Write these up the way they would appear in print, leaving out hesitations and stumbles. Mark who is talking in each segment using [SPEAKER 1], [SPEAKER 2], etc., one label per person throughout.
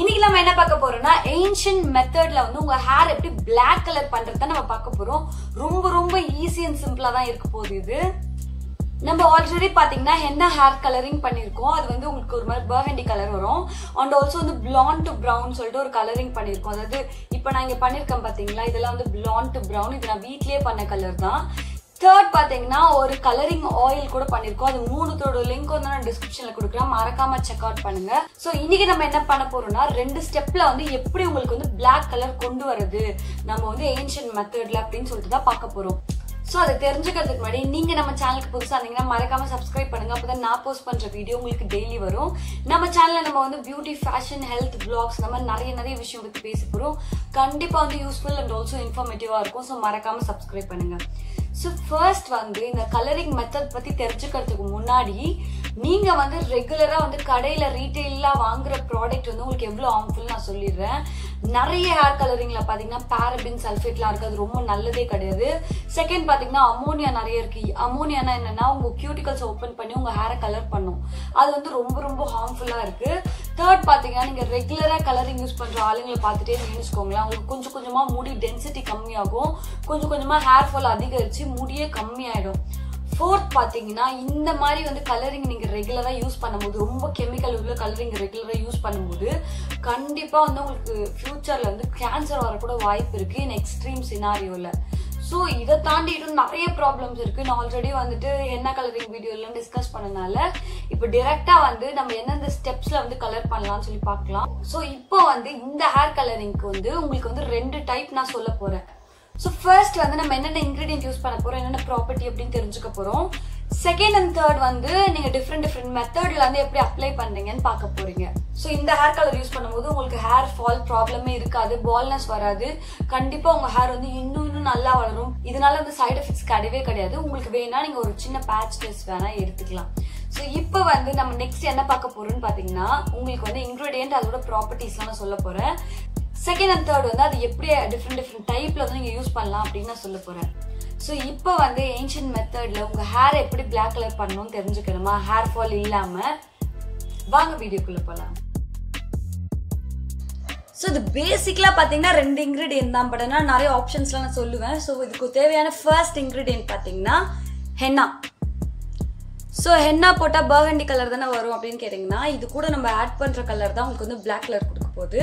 [SPEAKER 1] இன்னைக்கு நம்ம என்ன பார்க்க போறோம்னா ஏன்ஷியன்ட் மெத்தட்ல வந்து உங்க ஹேர் எப்படி Black கலர் பண்றத நம்ம பார்க்க போறோம். ரொம்ப ரொம்ப ஈஸி அண்ட் சிம்பிளா தான் இருக்க போகுது இது. நம்ம ஆல்ரெடி பாத்தீங்கன்னா ஹென்னா ஹேர் கலரிங் பண்ணிருக்கோம். அது வந்து உங்களுக்கு ஒரு மாதிரி பர்கண்டி கலர் வரும். அண்ட் ஆல்சோ வந்து blonde to brown சொல்லிட்டு ஒரு கலரிங் பண்ணிருக்கோம். அதாவது இப்ப நான் இங்க பண்ணிருக்கேன் பாத்தீங்களா, இதெல்லாம் வந்து blonde to brown. இது நான் வீட்லயே பண்ண கலர் தான். தேர்ட் பாத்தீங்கன்னா ஒரு கலரிங் ஆயில் கூட பண்ணிருக்கோம். அது மூணுத்தோட லிங்க் வந்து நான் டிஸ்கிரிப்ஷன்ல கொடுக்குறேன், மறக்காம செக் அவுட் பண்ணுங்க. சோ இன்னைக்கு நம்ம என்ன பண்ண போறோம்னா 2 ஸ்டெப்ல வந்து எப்படி உங்களுக்கு வந்து Black கலர் கொண்டு வரது நம்ம வந்து ஏன்ஷியன்ட் மெத்தட்ல அப்படின்னு சொல்லிட்டு தான் பார்க்க போறோம். சோ அதை தெரிஞ்சுக்கிறதுக்கு முன்னாடி நீங்க நம்ம சேனலுக்கு புதுசா இருந்தீங்கன்னா மறக்காம சப்ஸ்கிரைப் பண்ணுங்க. அப்பதான் நான் போஸ்ட் பண்ற வீடியோ உங்களுக்கு டெய்லி வரும். நம்ம சேனல்ல நம்ம வந்து பியூட்டி, ஃபேஷன், ஹெல்த், vlogs நம்ம நிறைய விஷயம் பத்தி பேச போறோம். கண்டிப்பா வந்து யூஸ்ஃபுல் அண்ட் ஆல்சோ இன்ஃபர்மேட்டிவா இருக்கும். சோ மறக்காம சப்ஸ்கிரைப் பண்ணுங்க. சோ ஃபர்ஸ்ட் வந்து இந்த கலரிங் மெத்தட் பத்தி தெரிஞ்சுக்கிறதுக்கு முன்னாடி நீங்க வந்து ரெகுலரா வந்து கடையில ரீட்டைலா வாங்குற ப்ராடக்ட் வந்து உங்களுக்கு எவ்வளவு ஹார்ம்ஃபுல் நான் சொல்லிடுறேன். நிறைய ஹேர் கலரிங்ல பாத்தீங்கன்னா பாரபின், சல்ஃபேட்லாம் இருக்கு. அது ரொம்ப நல்லதே கிடையாது. செகண்ட் பாத்தீங்கன்னா அமோனியா நிறைய இருக்கு. அமோனியானா என்னன்னா உங்க கியூட்டிகல்ஸ் ஓபன் பண்ணி உங்க ஹேரை கலர் பண்ணும். அது வந்து ரொம்ப ரொம்ப ஹார்ம்ஃபுல்லா இருக்கு. தேர்ட் பாத்தீங்கன்னா நீங்க ரெகுலரா கலரிங் யூஸ் பண்ற ஆளுங்களை பார்த்துட்டே நினைச்சுக்கோங்களேன், உங்களுக்கு கொஞ்சம் கொஞ்சமா முடி டென்சிட்டி கம்மியாகும், கொஞ்சம் கொஞ்சமா ஹேர் ஃபால் அதிகரிச்சு முடியே கம்மியாயிடும். ஃபோர்த் பாத்தீங்கன்னா இந்த மாதிரி வந்து கலரிங் நீங்க ரெகுலரா யூஸ் பண்ணும்போது, ரொம்ப கெமிக்கல் உள்ள கலரிங் ரெகுலரா யூஸ் பண்ணும்போது கண்டிப்பா வந்து உங்களுக்கு ஃபியூச்சர்ல வந்து கேன்சர் வரக்கூட வாய்ப்பு இருக்கு இன் எக்ஸ்ட்ரீம் சினாரியோல. ஸோ இதை தாண்டிட்டு நிறைய ப்ராப்ளம்ஸ் இருக்கு. நான் ஆல்ரெடி வந்துட்டு ஹென்னா கலரிங் வீடியோ எல்லாம் டிஸ்கஸ் பண்ணனால இப்போ டிரெக்டா வந்து நம்ம எந்தெந்த ஸ்டெப்ஸ்ல வந்து கலர் பண்ணலாம்னு சொல்லி பார்க்கலாம். ஸோ இப்போ வந்து இந்த ஹேர் கலரிங்க்கு வந்து உங்களுக்கு வந்து 2 டைப் நான் சொல்ல போறேன். ஸோ ஃபர்ஸ்ட் வந்து நம்ம என்னென்ன இன்கிரீடியன்ட் யூஸ் பண்ண போறோம், என்னென்ன ப்ராப்பர்ட்டி அப்படின்னு தெரிஞ்சுக்க போறோம். செகண்ட் அண்ட் தேர்ட் வந்து நீங்க டிஃப்ரெண்ட் மெத்தட்ல வந்து எப்படி அப்ளை பண்றீங்கன்னு பார்க்க போறீங்க. ஸோ இந்த ஹேர் கலர் யூஸ் பண்ணும்போது உங்களுக்கு ஹேர் ஃபால் ப்ராப்ளமே இருக்காது, பால்னஸ் வராது. கண்டிப்பா உங்க ஹேர் வந்து இன்னும் நல்லா வளரும். இதனால வந்து சைடு எஃபெக்ட்ஸ் கிடையவே கிடையாது. உங்களுக்கு வேணா நீங்க ஒரு சின்ன பேட்ச் டெஸ்ட் வேணா எடுத்துக்கலாம். ஸோ இப்போ வந்து நம்ம நெக்ஸ்ட் என்ன பார்க்க போறோம்னு பாத்தீங்கன்னா உங்களுக்கு வந்து இன்கிரீடியன்ட் அதோட ப்ராப்பர்ட்டிஸ்லாம் நான் சொல்ல போறேன். செகண்ட் அண்ட் தேர்ட் வந்து அது எப்படி டிஃப்ரெண்ட் டைப்ல வந்து நீங்க யூஸ் பண்ணலாம் அப்படின்னு நான் சொல்ல போறேன். ஸோ இப்போ வந்து ஏன்ஷியன்ட் மெத்தட்ல உங்க ஹேர் எப்படி Black கலர் பண்ணணும்னு தெரிஞ்சுக்கணுமா, ஹேர் ஃபால் இல்லாம, வாங்க வீடியோக்குள்ள போலாம். ஸோ இது பேசிக்கலா பாத்தீங்கன்னா 2 இன்கிரீடியன்ட் தான், பட் ஆனால் நிறைய ஆப்ஷன்ஸ்லாம் நான் சொல்லுவேன். ஸோ இதுக்கு தேவையான ஃபர்ஸ்ட் இன்கிரீடியன்ட் பாத்தீங்கன்னா ஹென்னா. ஸோ ஹென்னா போட்டால் பர்கண்டி கலர் தானே வரும் அப்படின்னு கேட்டிங்கன்னா, இது கூட நம்ம ஆட் பண்ணுற கலர் தான் உங்களுக்கு வந்து Black கலர் கொடுக்க போகுது.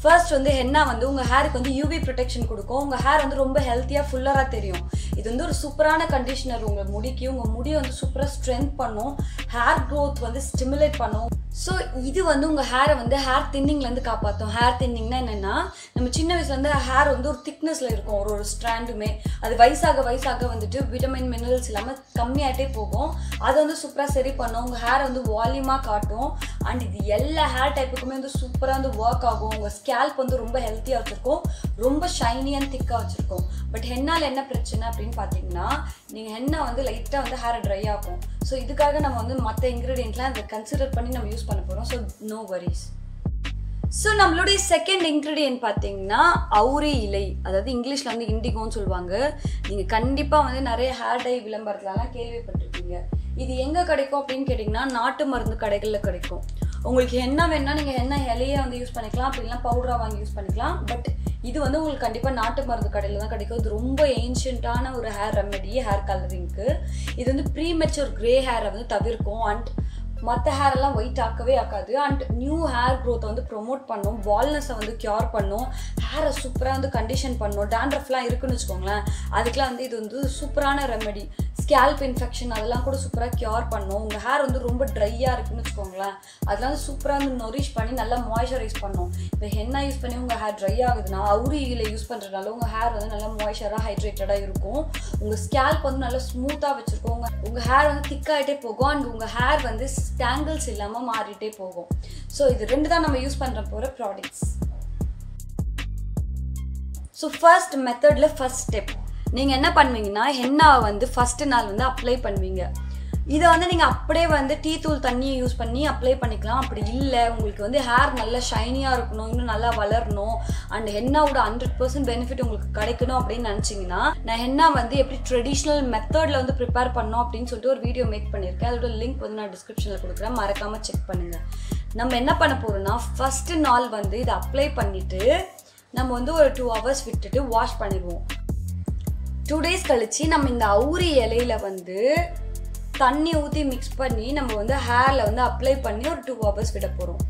[SPEAKER 1] ஃபர்ஸ்ட் வந்து ஹென்னா வந்து உங்கள் ஹேருக்கு வந்து யூவி ப்ரொடெக்ஷன் கொடுக்கும். உங்கள் ஹேர் வந்து ரொம்ப ஹெல்த்தியாக ஃபுல்லராக தெரியும். இது வந்து ஒரு சூப்பரான கண்டிஷனர். உங்கள் முடிக்கு உங்கள் முடியை வந்து சூப்பராக ஸ்ட்ரென்த் பண்ணும், ஹேர் க்ரோத் வந்து ஸ்டிமுலேட் பண்ணும். ஸோ இது வந்து உங்கள் ஹேரை வந்து ஹேர் தின்னிங்லேருந்து காப்பாற்றும். ஹேர் தின்னிங்னா என்னென்னா, நம்ம சின்ன வயசுலேருந்து ஹேர் வந்து ஒரு திக்னஸில் இருக்கும், ஒரு ஸ்ட்ராண்டுமே. அது வயசாக வந்துட்டு விட்டமின், மினரல்ஸ் இல்லாமல் கம்மியாகிட்டே போகும். அதை வந்து சூப்பராக சரி பண்ணும். உங்கள் ஹேர் வந்து வால்யூமாக காட்டும். அண்ட் இது எல்லா ஹேர் டைப்புக்குமே வந்து சூப்பராக வந்து ஒர்க் ஆகும். உங்கள் ஸ்கேல்ப் வந்து ரொம்ப ஹெல்த்தியாக வச்சுருக்கோம், ரொம்ப ஷைனி அண்ட் திக்காக வச்சுருக்கோம். பட் ஹென்னால என்ன பிரச்சனை அப்படின்னு பார்த்தீங்கன்னா, நீங்கள் ஹென்னா வந்து லைட்டாக வந்து ஹேரை ட்ரை ஆகும். ஸோ இதுக்காக நம்ம வந்து மற்ற இன்க்ரீடியன்ட்லாம் அதை கன்சிடர் பண்ணி நம்ம யூஸ் பண்ண போகிறோம். So no worries. ஸோ நம்மளுடைய செகண்ட் இன்க்ரீடியன்ட் பார்த்தீங்கன்னா அவுரி இலை, அதாவது இங்கிலீஷில் வந்து இண்டிகோன்னு சொல்லுவாங்க. நீங்கள் கண்டிப்பாக வந்து நிறைய ஹேர் டை விளம்பரத்துலலாம் கேள்விப்பட்டிருப்பீங்க. இது எங்கே கிடைக்கும் அப்படின்னு கேட்டிங்கன்னா, நாட்டு மருந்து கடைகளில் கிடைக்கும். உங்களுக்கு என்ன வேணா நீங்கள் என்ன இலையை வந்து யூஸ் பண்ணிக்கலாம், அப்படின்னா பவுடராக வாங்கி யூஸ் பண்ணிக்கலாம். பட் இது வந்து உங்களுக்கு கண்டிப்பாக நாட்டு மருந்து கடையில் தான் கிடைக்கும். இது ரொம்ப ஏன்ஷியன்ட்டான ஒரு ஹேர் ரெமெடி, ஹேர் கலரிங்க்கு. இது வந்து ப்ரீமெச்சூர் கிரே ஹேரை வந்து தவிர்க்கும். அண்ட் மற்ற ஹேரெல்லாம் ஒயிட் ஆக்கவே ஆக்காது. அண்ட் நியூ ஹேர் க்ரோத்தை வந்து ப்ரொமோட் பண்ணும், பால்னஸை வந்து க்யூர் பண்ணும், ஹேரை சூப்பராக வந்து கண்டிஷன் பண்ணும். டேண்ட்ரஃப்லாம் இருக்குன்னு வச்சுக்கோங்களேன், அதுக்கெலாம் வந்து இது வந்து சூப்பரான ரெமெடி. ஸ்கேல்ப் இன்ஃபெக்ஷன் அதெல்லாம் கூட சூப்பராக க்யூர் பண்ணும். உங்கள் ஹேர் வந்து ரொம்ப ட்ரையாக இருக்குன்னு வச்சுக்கோங்களேன், அதெல்லாம் வந்து சூப்பராக வந்து நொரிஷ் பண்ணி நல்லா மாய்ஸ்சரைஸ் பண்ணும். இப்போ ஹென்னா யூஸ் பண்ணி உங்கள் ஹேர் ட்ரை ஆகுதுன்னா அவுரி இலை யூஸ் பண்ணுறதுனால உங்கள் ஹேர் வந்து நல்லா மாய்ஸ்சராக ஹைட்ரேட்டடாக இருக்கும். உங்கள் ஸ்கேல்ப் வந்து நல்லா ஸ்மூத்தாக வச்சுருக்கோம். உங்கள் ஹேர் வந்து திக்காகிட்டே போகும். அண்ட் உங்கள் ஹேர் வந்து ஸ்டாங்கிள்ஸ் இல்லாமல் மாறிட்டே போகும். ஸோ இது 2 தான் நம்ம யூஸ் பண்ணுற போகிற ப்ராடக்ட்ஸ். ஸோ ஃபர்ஸ்ட் மெத்தடில் ஃபர்ஸ்ட் ஸ்டெப் நீங்கள் என்ன பண்ணுவீங்கன்னா, ஹென்னாவை வந்து ஃபஸ்ட்டு நாள் வந்து அப்ளை பண்ணுவீங்க. இதை வந்து நீங்கள் அப்படியே வந்து டீ தூள் தண்ணியை யூஸ் பண்ணி அப்ளை பண்ணிக்கலாம். அப்படி இல்லை, உங்களுக்கு வந்து ஹேர் நல்லா ஷைனியாக இருக்கணும், இன்னும் நல்லா வளரணும், அண்ட் ஹென்னாவோட 100% பெனிஃபிட் உங்களுக்கு கிடைக்கணும் அப்படின்னு நினச்சிங்கன்னா, நான் ஹென்னா வந்து எப்படி ட்ரெடிஷ்னல் மெத்தடில் வந்து ப்ரிப்பேர் பண்ணோம் அப்படின்னு சொல்லிட்டு ஒரு வீடியோ மேக் பண்ணியிருக்கேன். அதோட லிங்க் வந்து நான் டிஸ்கிரிப்ஷனில் கொடுக்குறேன், மறக்காமல் செக் பண்ணுங்கள். நம்ம என்ன பண்ண போறோம்னா ஃபர்ஸ்ட் நாள் வந்து இதை அப்ளை பண்ணிட்டு நம்ம வந்து ஒரு 2 hours விட்டுட்டு வாஷ் பண்ணிடுவோம். 2 days கழிச்சு நம்ம இந்த அவுரி இலையில வந்து தண்ணி ஊற்றி மிக்ஸ் பண்ணி நம்ம வந்து ஹேரில் வந்து அப்ளை பண்ணி ஒரு 2 hours விட போகிறோம்.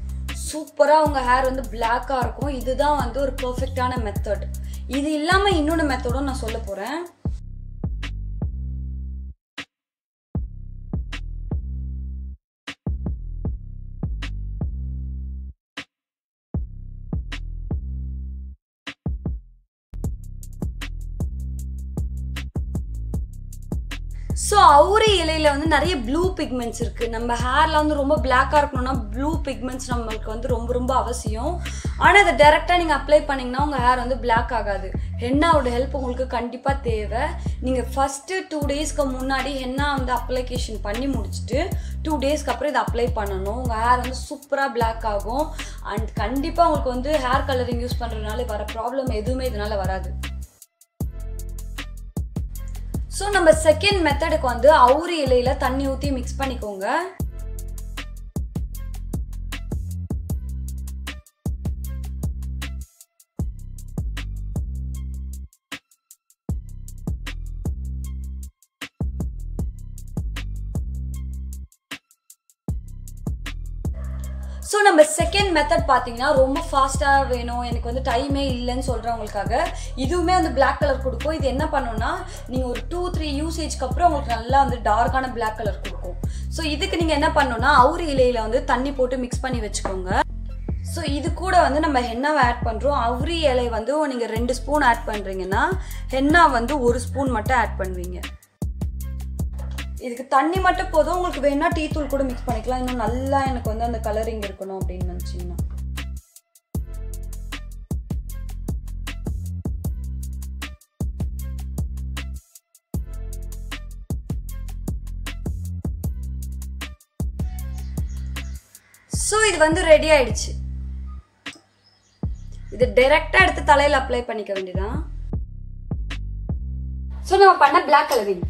[SPEAKER 1] சூப்பராக உங்கள் ஹேர் வந்து பிளாக்காக இருக்கும். இதுதான் வந்து ஒரு பர்ஃபெக்டான மெத்தட். இது இல்லாமல் இன்னொன்று மெத்தடும் நான் சொல்ல போகிறேன். ஸோ அவுரி இலையில வந்து நிறைய ப்ளூ பிக்மெண்ட்ஸ் இருக்குது. நம்ம ஹேரில் வந்து ரொம்ப பிளாக்காக இருக்கணும்னா ப்ளூ பிக்மெண்ட்ஸ் நம்மளுக்கு வந்து ரொம்ப ரொம்ப அவசியம். ஆனால் அதை டேரெக்டாக நீங்கள் அப்ளை பண்ணிங்கன்னா உங்கள் ஹேர் வந்து பிளாக் ஆகாது. ஹென்னாவோட ஹெல்ப் உங்களுக்கு கண்டிப்பாக தேவை. நீங்கள் ஃபஸ்ட்டு 2 daysக்கு முன்னாடி ஹென்னா வந்து அப்ளிகேஷன் பண்ணி முடிச்சுட்டு 2 daysக்கு அப்புறம் இதை அப்ளை பண்ணணும். உங்கள் ஹேர் வந்து சூப்பராக பிளாக் ஆகும். அண்ட் கண்டிப்பாக உங்களுக்கு வந்து ஹேர் கலரிங் யூஸ் பண்ணுறதுனால வர ப்ராப்ளம் எதுவுமே இதனால் வராது. ஸோ நம்ம செகண்ட் மெத்தடுக்கு வந்து அவுரி இலையில தண்ணி ஊற்றி மிக்ஸ் பண்ணிக்கோங்க. ஸோ நம்ம செகண்ட் மெத்தட் பார்த்தீங்கன்னா ரொம்ப ஃபாஸ்ட்டாக வேணும், எனக்கு வந்து டைமே இல்லைன்னு சொல்கிறவங்களுக்காக இதுவுமே வந்து பிளாக் கலர் கொடுக்கும். இது என்ன பண்ணோன்னா நீங்கள் ஒரு 2-3 யூசேஜ்க்கு அப்புறம் உங்களுக்கு நல்லா வந்து டார்க்கான பிளாக் கலர் கொடுக்கும். ஸோ இதுக்கு நீங்கள் என்ன பண்ணணும்னா அவுரி இலையில வந்து தண்ணி போட்டு மிக்ஸ் பண்ணி வச்சுக்கோங்க. ஸோ இது கூட வந்து நம்ம ஹென்னாவை ஆட் பண்ணுறோம். அவுரி இலை வந்து நீங்கள் 2 ஸ்பூன் ஆட் பண்ணுறீங்கன்னா ஹென்னா வந்து 1 ஸ்பூன் மட்டும் ஆட் பண்ணுவீங்க. இதுக்கு தண்ணி மட்டும் போதும். உங்களுக்கு வேணா டீ தூள் கூட மிக்ஸ் பண்ணிக்கலாம். இன்னும் நல்லா எனக்கு வந்து அந்த கலரிங் இருக்கணும் அப்படின்னு நினச்சிங்கன்னா. ஸோ இது வந்து ரெடி ஆயிடுச்சு. இது டைரக்டா எடுத்து தலையில அப்ளை பண்ணிக்க வேண்டியதான். ஸோ நம்ம பண்ண பிளாக் கலரிங்.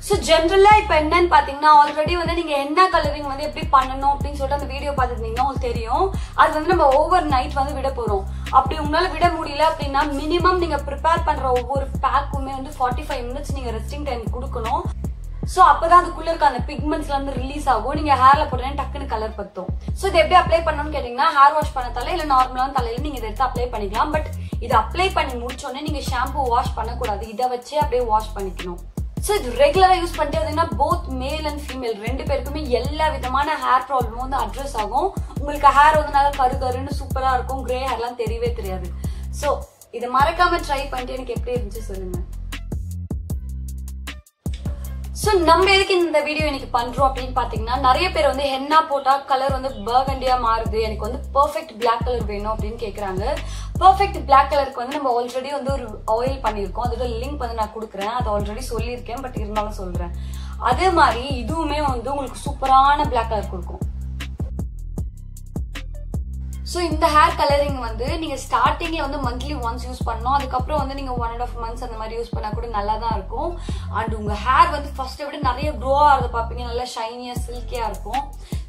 [SPEAKER 1] ஸோ ஜென்ரலாக இப்போ என்னன்னு பார்த்தீங்கன்னா ஆல்ரெடி வந்து நீங்கள் என்ன கலரிங் வந்து எப்படி பண்ணணும் அப்படின்னு சொல்லிட்டு அந்த வீடியோ பார்த்துருந்தீங்கன்னா உங்களுக்கு தெரியும். அது வந்து நம்ம ஓவர் நைட் வந்து விட போகிறோம். அப்படி உங்களால் விட முடியல அப்படின்னா மினிமம் நீங்கள் ப்ரிப்பேர் பண்ணுற ஒவ்வொரு பேக்குமே வந்து 45 minutes நீங்கள் ரெஸ்டிங் டைம் கொடுக்கணும். ஸோ அப்போதான் அதுக்குள்ளே இருக்க அந்த பிக்மெண்ட்ஸ்ல வந்து ரிலீஸ் ஆகும். நீங்கள் ஹேரில் போட்டோன்னே டக்குன்னு கலர் பற்றும். ஸோ இது எப்படி அப்ளை பண்ணணும்னு கேட்டிங்கன்னா ஹேர் வாஷ் பண்ண தலை இல்லை நார்மலான தலையில நீங்கள் இதை எடுத்து அப்ளை பண்ணிக்கலாம். பட் இதை அப்ளை பண்ணி முடிச்சோடனே நீங்கள் ஷாம்பு வாஷ் பண்ணக்கூடாது. இதை வச்சே அப்படியே வாஷ் பண்ணிக்கணும். ஸோ இது ரெகுலராக யூஸ் பண்ணிட்டு வந்தீங்கன்னா போத் மேல் அண்ட் ஃபீமேல் 2 பேருக்குமே எல்லா விதமான ஹேர் ப்ராப்ளமும் வந்து அட்ரஸ் ஆகும். உங்களுக்கு ஹேர் வந்து நல்லா கருன்னு சூப்பராக இருக்கும். கிரே ஹேர்லாம் தெரியவே தெரியாது. ஸோ இதை மறக்காம ட்ரை பண்ணிட்டு எனக்கு எப்படி இருந்துச்சு சொல்லுங்க. ஸோ நம்ம எதுக்கு இந்த வீடியோ எனக்கு பண்றோம் அப்படின்னு பாத்தீங்கன்னா நிறைய பேர் வந்து ஹென்னா போட்டா கலர் வந்து பர்கண்டியா மாறுது, எனக்கு வந்து பெர்ஃபெக்ட் பிளாக் கலர் வேணும் அப்படின்னு கேக்குறாங்க. பெர்ஃபெக்ட் பிளாக் கலருக்கு வந்து நம்ம ஆல்ரெடி வந்து ஒரு ஆயில் பண்ணியிருக்கோம். அதோட லிங்க் வந்து நான் கொடுக்குறேன். அதை ஆல்ரெடி சொல்லியிருக்கேன், பட் இருந்தாலும் சொல்றேன். அதே மாதிரி இதுவுமே வந்து உங்களுக்கு சூப்பரான பிளாக் கலர் கொடுக்கும். ஸோ இந்த ஹேர் கலரிங் வந்து நீங்கள் ஸ்டார்டிங்கில் வந்து மந்த்லி ஒன்ஸ் யூஸ் பண்ணணும். அதுக்கப்புறம் வந்து நீங்கள் 1.5 months அந்த மாதிரி யூஸ் பண்ணால் கூட நல்லா தான் இருக்கும். அண்ட் உங்கள் ஹேர் வந்து ஃபர்ஸ்ட்டை விட நிறைய க்ரோ ஆகிறத பார்ப்பீங்க, நல்லா ஷைனியாக சில்கியாக இருக்கும்.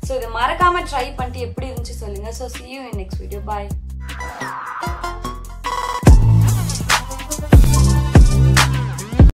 [SPEAKER 1] ஸோ இதை மறக்காமல் ட்ரை பண்ணிட்டு எப்படி இருந்துச்சு சொல்லுங்கள். So see you in next video. Bye.